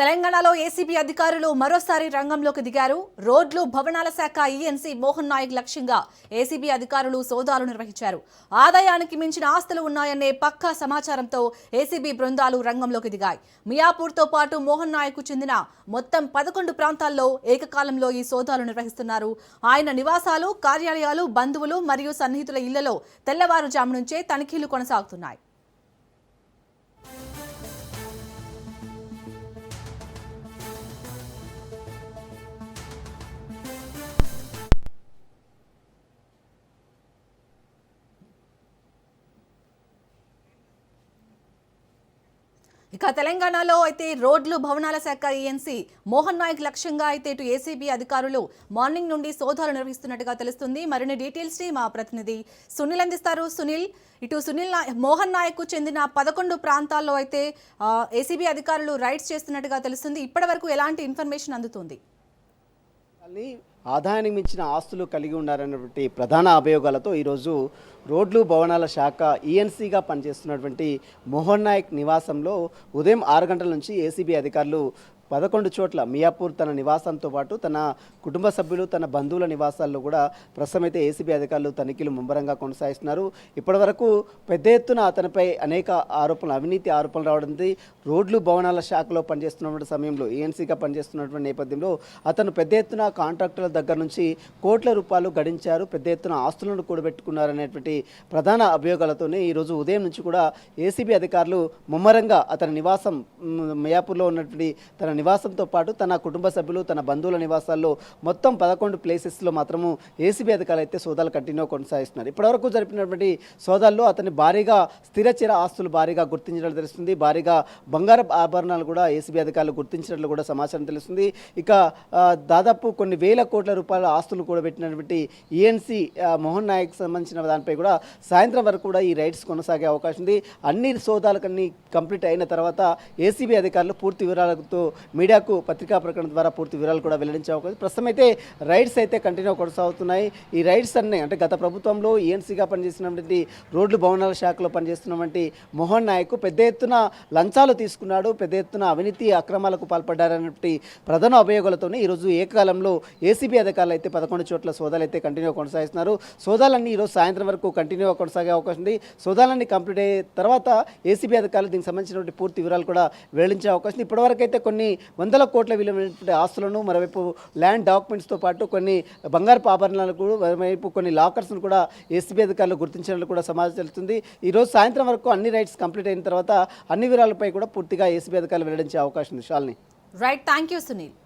తెలంగాణలో ఏసీబీ అధికారులు మరోసారి రంగంలోకి దిగారు. రోడ్లు భవనాల శాఖ ఈఎన్సీ మోహన్ నాయక్ లక్ష్యంగా ఏసీబీ అధికారులు సోదాలు నిర్వహించారు. ఆదాయానికి మించిన ఆస్తులు ఉన్నాయనే పక్కా సమాచారంతో ఏసీబీ బృందాలు రంగంలోకి దిగాయి. మియాపూర్తో పాటు మోహన్ నాయక్ చెందిన మొత్తం 11 ప్రాంతాల్లో ఏకకాలంలో ఈ సోదాలు నిర్వహిస్తున్నారు. ఆయన నివాసాలు, కార్యాలయాలు, బంధువులు మరియు సన్నిహితుల ఇళ్లలో తెల్లవారుజాము నుంచే తనిఖీలు కొనసాగుతున్నాయి. ఇక తెలంగాణలో అయితే రోడ్లు భవనాల శాఖ ఈఎన్సీ మోహన్ నాయక్ లక్ష్యంగా అయితే ఇటు ఏసీబీ అధికారులు మార్నింగ్ నుండి సోదాలు నిర్వహిస్తున్నట్టుగా తెలుస్తుంది. మరిన్ని డీటెయిల్స్ ని మా ప్రతినిధి సునీల్ అందిస్తారు. సునీల్, ఇటు మోహన్ నాయక్ చెందిన 11 ప్రాంతాల్లో అయితే ఏసీబీ అధికారులు రైడ్స్ చేస్తున్నట్టుగా తెలుస్తుంది. ఇప్పటి వరకు ఎలాంటి ఇన్ఫర్మేషన్ అందుతుంది? ఆదాయానికి మించిన ఆస్తులు కలిగి ఉన్నారన్నటువంటి ప్రధాన అభియోగాలతో ఈరోజు రోడ్లు భవనాల శాఖ ఈఎన్సీగా పనిచేస్తున్నటువంటి మోహన్ నాయక్ నివాసంలో ఉదయం 6 గంటల నుంచి ఏసీబీ అధికారులు 11 చోట్ల మియాపూర్ తన నివాసంతో పాటు తన కుటుంబ సభ్యులు, తన బంధువుల నివాసాల్లో కూడా ప్రస్తుతం అయితే ఏసీబీ అధికారులు తనిఖీలు ముమ్మరంగా కొనసాగిస్తున్నారు. ఇప్పటివరకు పెద్ద ఎత్తున అతనిపై అనేక ఆరోపణలు, అవినీతి ఆరోపణలు రావడంతో రోడ్లు భవనాల శాఖలో పనిచేస్తున్నటువంటి సమయంలో ఈఎన్సీగా పనిచేస్తున్నటువంటి నేపథ్యంలో అతను పెద్ద ఎత్తున కాంట్రాక్టర్ల దగ్గర నుంచి కోట్ల రూపాయలు గడించారు, పెద్ద ఎత్తున ఆస్తులను కూడబెట్టుకున్నారనేటువంటి ప్రధాన అభియోగాలతోనే ఈరోజు ఉదయం నుంచి కూడా ఏసీబీ అధికారులు ముమ్మరంగా అతని నివాసం మియాపూర్లో ఉన్నటువంటి తన నివాసంతో పాటు తన కుటుంబ సభ్యులు, తన బంధువుల నివాసాల్లో మొత్తం 11 ప్లేసెస్లో మాత్రము ఏసీబీ అధికారులు అయితే సోదాలు కంటిన్యూ కొనసాగిస్తున్నారు. ఇప్పటివరకు జరిపినటువంటి సోదాల్లో అతని భారీగా స్థిరచర ఆస్తులు భారీగా గుర్తించినట్లు తెలుస్తుంది. భారీగా బంగారు ఆభరణాలు కూడా ఏసీబీ అధికారులు గుర్తించినట్లు కూడా సమాచారం తెలుస్తుంది. ఇక దాదాపు కొన్ని వేల కోట్ల రూపాయల ఆస్తులు కూడా పెట్టినటువంటి ఈఎన్సీ మోహన్ నాయక్ సంబంధించిన దానిపై కూడా సాయంత్రం వరకు కూడా ఈ రైడ్స్ కొనసాగే అవకాశం ఉంది. అన్ని సోదాలకన్నీ కంప్లీట్ అయిన తర్వాత ఏసీబీ అధికారులు పూర్తి వివరాలతో మీడియాకు పత్రికా ప్రకటన ద్వారా పూర్తి వివరాలు కూడా వెల్లడించే అవకాశం. ప్రస్తుతం అయితే రైడ్స్ అయితే కంటిన్యూ కొనసాగుతున్నాయి. ఈ రైడ్స్ అన్నీ అంటే గత ప్రభుత్వంలో ఈఎన్సీగా పనిచేస్తున్నటువంటి రోడ్లు భవనాల శాఖలో పనిచేస్తున్నటువంటి మోహన్ నాయక్ పెద్ద ఎత్తున లంచాలు తీసుకున్నాడు, పెద్ద ఎత్తున అవినీతి అక్రమాలకు పాల్పడ్డారన్నటువంటి ప్రధాన అభియోగాలతోనే ఈరోజు ఏకకాలంలో ఏసీబీ అధికారులు అయితే 11 చోట్ల సోదాలు అయితే కంటిన్యూ కొనసాగిస్తున్నారు. సోదాలన్నీ ఈరోజు సాయంత్రం వరకు కంటిన్యూ కొనసాగే అవకాశం ఉంది. సోదాలన్నీ కంప్లీట్ అయిన తర్వాత ఏసీబీ అధికారులు దీనికి సంబంధించినటువంటి పూర్తి వివరాలు కూడా వెల్లడించే అవకాశం. ఇప్పటివరకు అయితే కొన్ని వందల కోట్ల విలువైనటువంటి ఆస్తులను, మరోవైపు ల్యాండ్ డాక్యుమెంట్స్తో పాటు కొన్ని బంగారపు ఆభరణాలకు, మరోవైపు కొన్ని లాకర్స్ను కూడా ఏసీబీ అధికారులు గుర్తించినట్లు కూడా సమాచారం తెలుస్తుంది. ఈరోజు సాయంత్రం వరకు అన్ని రైట్స్ కంప్లీట్ అయిన తర్వాత అన్ని వివరాలపై కూడా పూర్తిగా ఏసీబీ అధికారులు వెల్లడించే అవకాశం ఉంది. షాల్ని. Right, thank you Sunil.